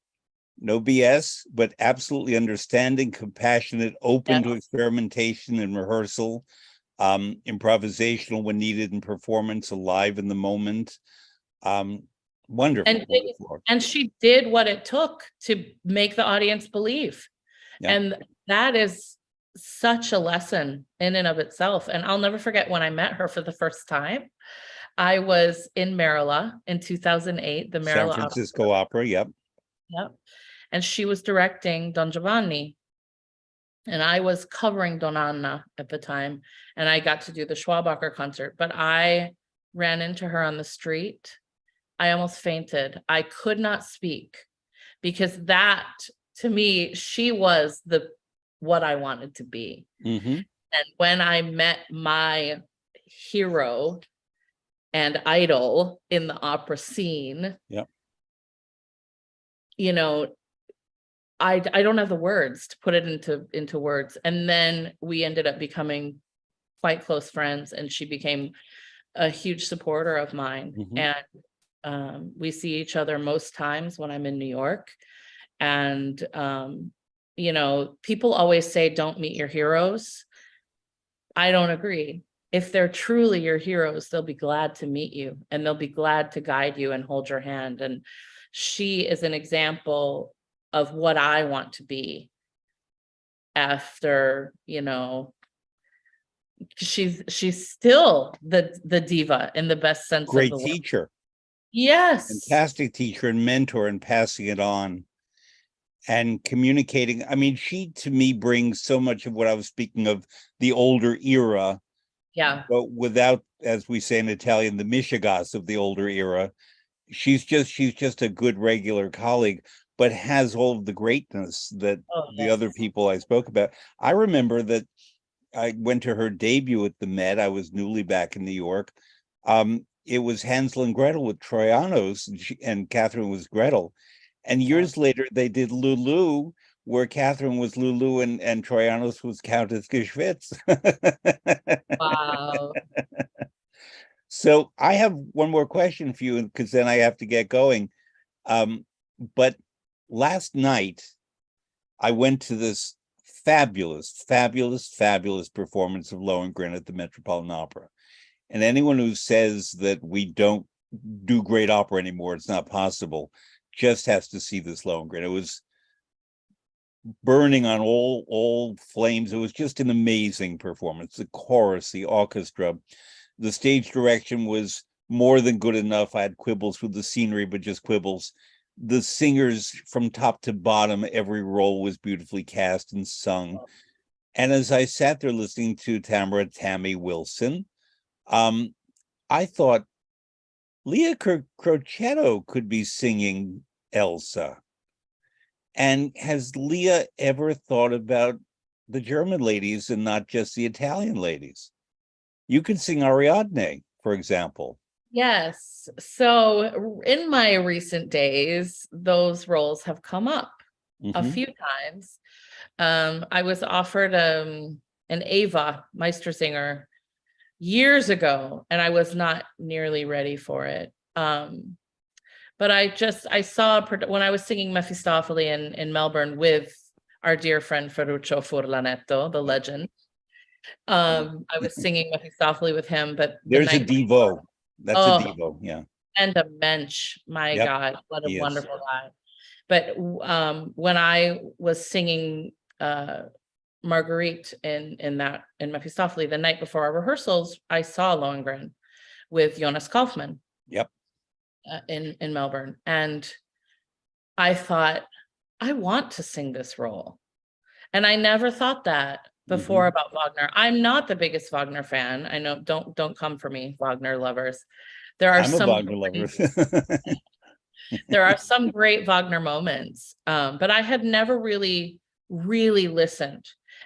no BS, but absolutely understanding, compassionate, open to experimentation and rehearsal, improvisational when needed in performance, alive in the moment. Wonderful. And she did what it took to make the audience believe. And that is such a lesson in and of itself. And I'll never forget when I met her for the first time. I was in Marilla in 2008, the Marilla San Francisco Opera. Yep. And she was directing Don Giovanni. And I was covering Don Anna at the time. And I got to do the Schwabacher concert. But I ran into her on the street. I almost fainted. I could not speak because that, to me, she was what I wanted to be. Mm-hmm. And when I met my hero and idol in the opera scene, I don't have the words to put it into words. And then we ended up becoming quite close friends, and she became a huge supporter of mine. Mm-hmm. And we see each other most times when I'm in New York. And, people always say, don't meet your heroes. I don't agree. If they're truly your heroes, they'll be glad to meet you, and they'll be glad to guide you and hold your hand. And she is an example of what I want to be after, she's still the diva in the best sense of the word. Great teacher. Yes. Fantastic teacher and mentor, and passing it on and communicating. I mean, she, to me, brings so much of what I was speaking of, the older era. Yeah. But without, as we say in Italian, the mishigas of the older era. She's just a good regular colleague, but has all of the greatness that the other people I spoke about. I remember that I went to her debut at the Met. I was newly back in New York. It was Hansel and Gretel with Troyanos, and Catherine was Gretel. And years later, they did Lulu, where Catherine was Lulu and Troyanos was Countess Geschwitz. Wow. So I have one more question for you, because then I have to get going. But last night, I went to this fabulous performance of Lohengrin at the Metropolitan Opera. And anyone who says that we don't do great opera anymore, it's not possible, just has to see this Lohengrin. It was burning on all flames. It was just an amazing performance. The chorus, the orchestra, the stage direction was more than good enough. I had quibbles with the scenery, but just quibbles. The singers from top to bottom, every role was beautifully cast and sung. And as I sat there listening to Tammy Wilson, I thought Leah Crocetto could be singing Elsa. And has Leah ever thought about the German ladies and not just the Italian ladies? You could sing Ariadne, for example. Yes. So in my recent days, those roles have come up a few times. I was offered an Ava Meistersinger years ago, and I was not nearly ready for it. But I saw when I was singing Mephistopheles in Melbourne with our dear friend Ferruccio Furlanetto, the legend. I was singing Mephistopheles with him, but there's a Devo. That's a Devo, yeah. And a mensch, my God, what a wonderful guy. But when I was singing Marguerite in Mephistopheles the night before our rehearsals, I saw Lohengrin with Jonas Kaufmann. Yep. In Melbourne, and I thought, I want to sing this role, and I never thought that before about Wagner. I'm not the biggest Wagner fan. I know, don't come for me, Wagner lovers. I'm a Wagner lover. There are some great Wagner moments, but I had never really listened.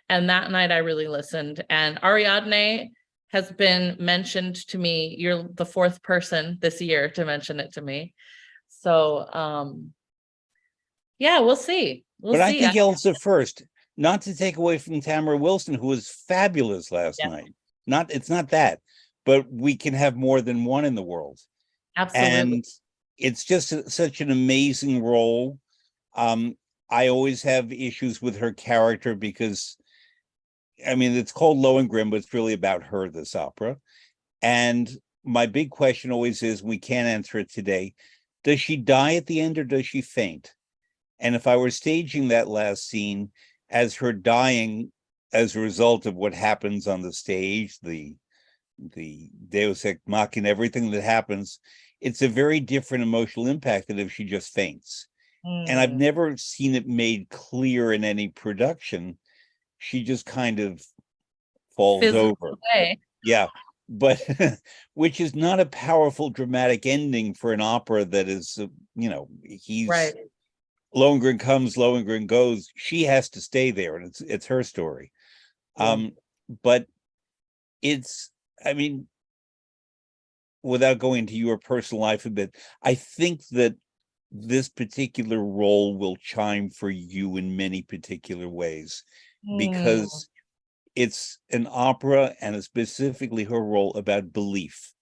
And that night I really listened. And Ariadne has been mentioned to me. You're the fourth person this year to mention it to me. So yeah, we'll see. But I think Elsa first, not to take away from Tamara Wilson, who was fabulous last night. It's not that, but we can have more than one in the world. Absolutely. And it's just such an amazing role. I always have issues with her character because, I mean, it's called Lohengrin, but it's really about her, this opera. And my big question always is, we can't answer it today, does she die at the end or does she faint? And if I were staging that last scene as her dying as a result of what happens on the stage, the Deus ex machina, everything that happens, it's a very different emotional impact than if she just faints. And I've never seen it made clear in any production. She just kind of falls over. Away. Yeah, but which is not a powerful dramatic ending for an opera that is, he's right. Lohengrin comes, Lohengrin goes. She has to stay there, and it's her story. But it's, I mean, without going into your personal life a bit, I think that this particular role will chime for you in many particular ways, because it's an opera, and specifically her role, about belief.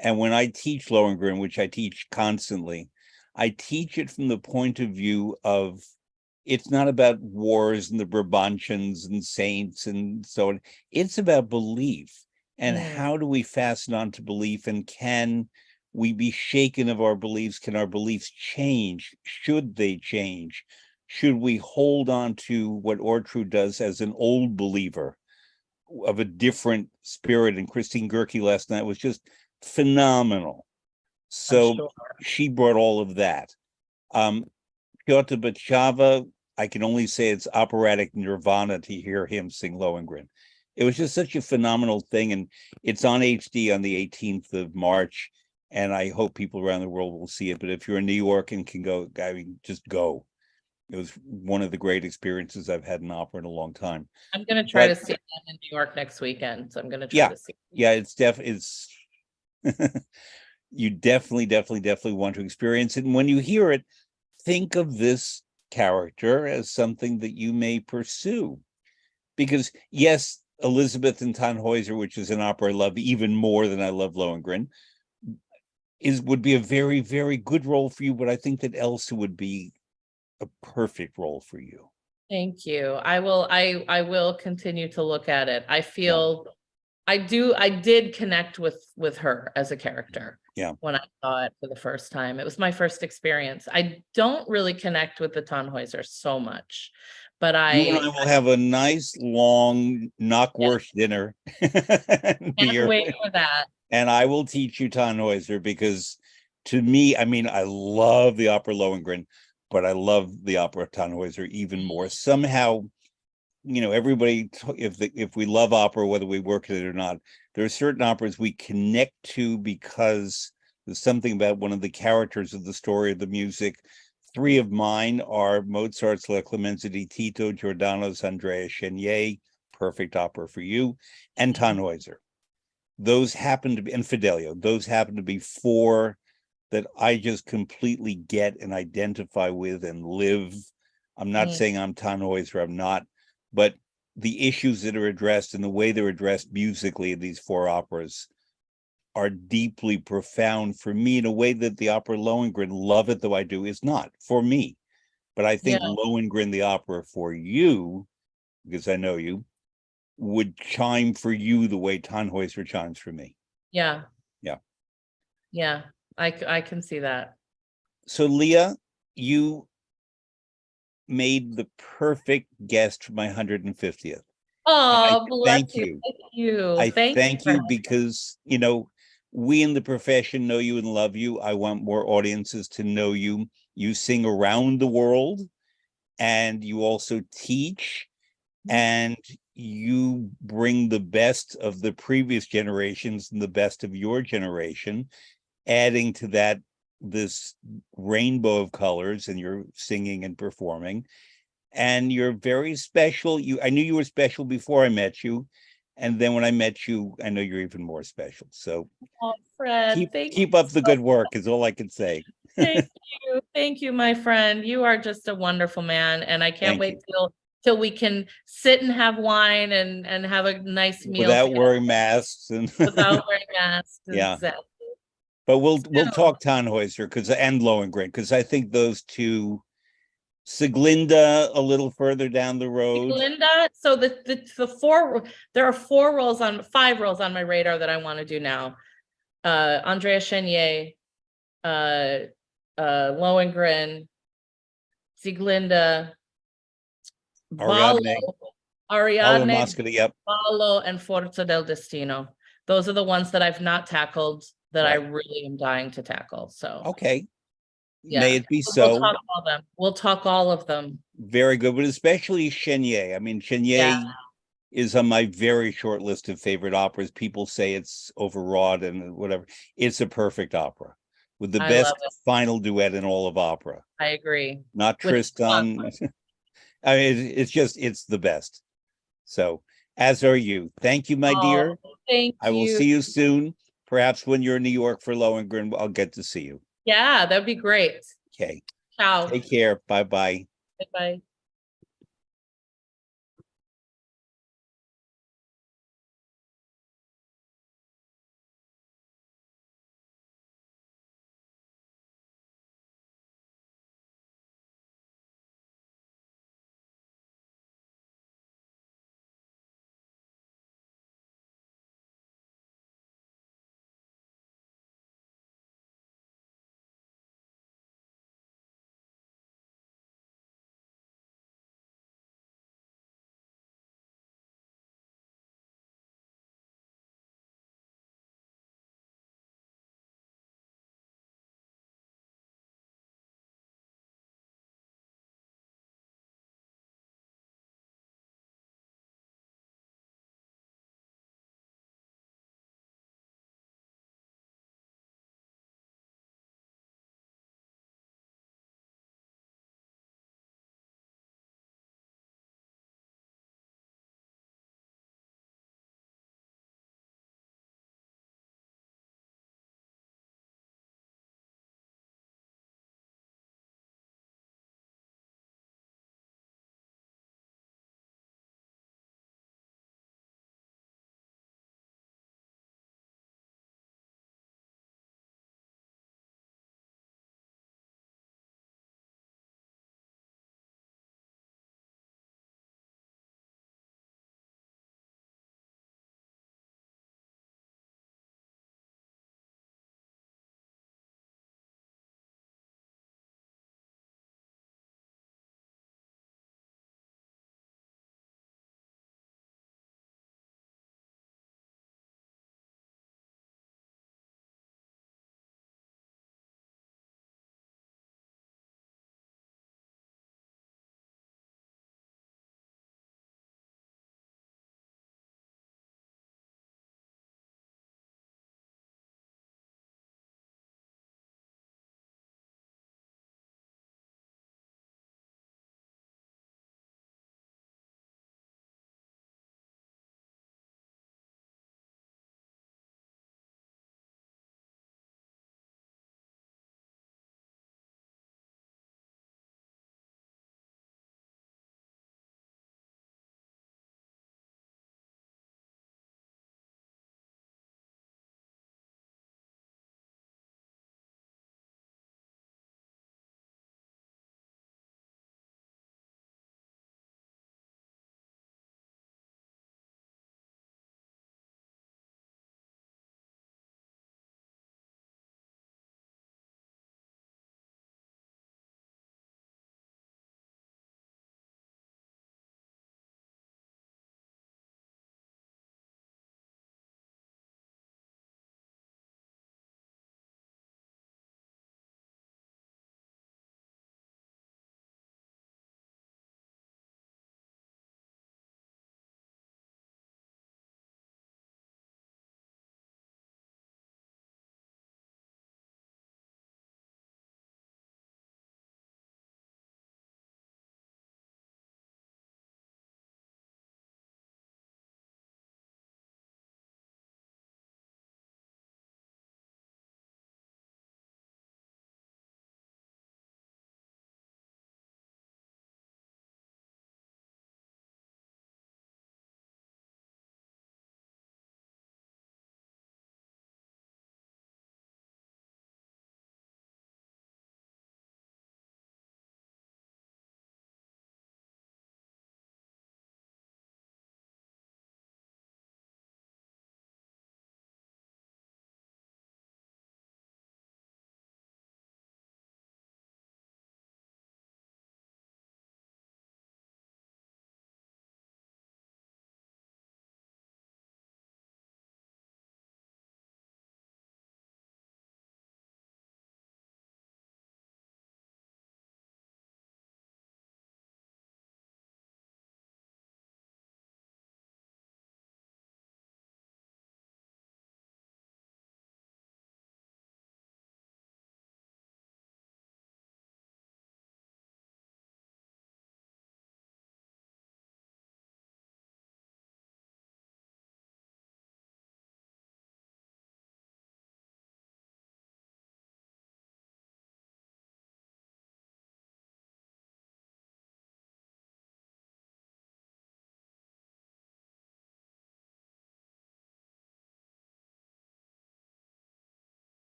And when I teach Lohengrin, which I teach constantly, I teach it from the point of view of, it's not about wars and the Brabantians and saints and so on. It's about belief. And how do we fasten on to belief? And can we be shaken of our beliefs? Can our beliefs change? Should they change? Should we hold on to what Ortrud does as an old believer of a different spirit? And Christine Goerke last night was just phenomenal. So she brought all of that. Piotr Bachava, I can only say it's operatic nirvana to hear him sing Lohengrin. It was just such a phenomenal thing, and it's on HD on the 18th of March, and I hope people around the world will see it. But if you're in New York and can go, I mean, just go. It was one of the great experiences I've had in opera in a long time. I'm going to try to see them in New York next weekend, so I'm going to try to see. Yeah, it's you definitely want to experience it. And when you hear it, think of this character as something that you may pursue. Because yes, Elizabeth and Tannhäuser, which is an opera I love even more than I love Lohengrin, would be a very, very good role for you. But I think that Elsa would be a perfect role for you. Thank you. I will continue to look at it. I feel I did connect with her as a character. Yeah. When I saw it for the first time. It was my first experience. I don't really connect with the Tannhäuser so much, but you and I will have a nice long knockwurst dinner. Can't wait for that. And I will teach you Tannhäuser, because to me, I mean, I love the opera Lohengrin, but I love the opera Tannhäuser even more. Somehow, everybody, if we love opera, whether we work at it or not, there are certain operas we connect to because there's something about one of the characters of the story, of the music. Three of mine are Mozart's La Clemenza di Tito, Giordano's Andrea Chenier, perfect opera for you, and Tannhäuser. Those happen to be, and Fidelio, those happen to be four that I just completely get and identify with and live. I'm not saying I'm Tannhäuser, I'm not, but the issues that are addressed and the way they're addressed musically in these four operas are deeply profound for me in a way that the opera Lohengrin, love it though I do, is not for me. But I think Lohengrin, the opera for you, because I know you, would chime for you the way Tannhäuser chimes for me. Yeah. Yeah. Yeah. I can see that. So Leah, you made the perfect guest for my 150th. And I Oh, bless thank you. you. Thank you. I Thank you, thank you friend. because, we in the profession know you and love you. I want more audiences to know you. You sing around the world, and you also teach, and you bring the best of the previous generations and the best of your generation, adding to that this rainbow of colors, and you're singing and performing. And you're very special. I knew you were special before I met you. And then when I met you, I know you're even more special. So Oh, Fred, keep thank keep you up the so good work is all I can say. Thank you. Thank you, my friend. You are just a wonderful man. And I can't Thank wait you. till we can sit and have wine and have a nice meal Without together wearing masks and without wearing masks. yeah. Exactly. But we'll So, talk Tannhäuser and Lohengrin, because I think those two, Sieglinde a little further down the road. Linda, so there are 5 roles on my radar that I want to do now. Andrea Chenier, Lohengrin, Sieglinde, Ballo, Ariadne. Paolo Ariadne, Mascali, yep. Ballo, and Forza del Destino. Those are the ones that I've not tackled that I Right. really am dying to tackle. So Okay. yeah, May it be we'll so. talk all them. We'll talk all of them. Very good, but especially Chenier. I mean, Yeah, Chenier is on my very short list of favorite operas. People say it's overwrought and whatever. It's a perfect opera with the I love best it. final duet in all of opera. I agree. Not With Tristan. I mean, it's the best. So, as are you. Thank you, my oh, dear. thank I will you. see you soon. Perhaps when you're in New York for Lohengrin, I'll get to see you. Yeah, that'd be great. Okay. Ciao. Take care. Bye-bye. Bye.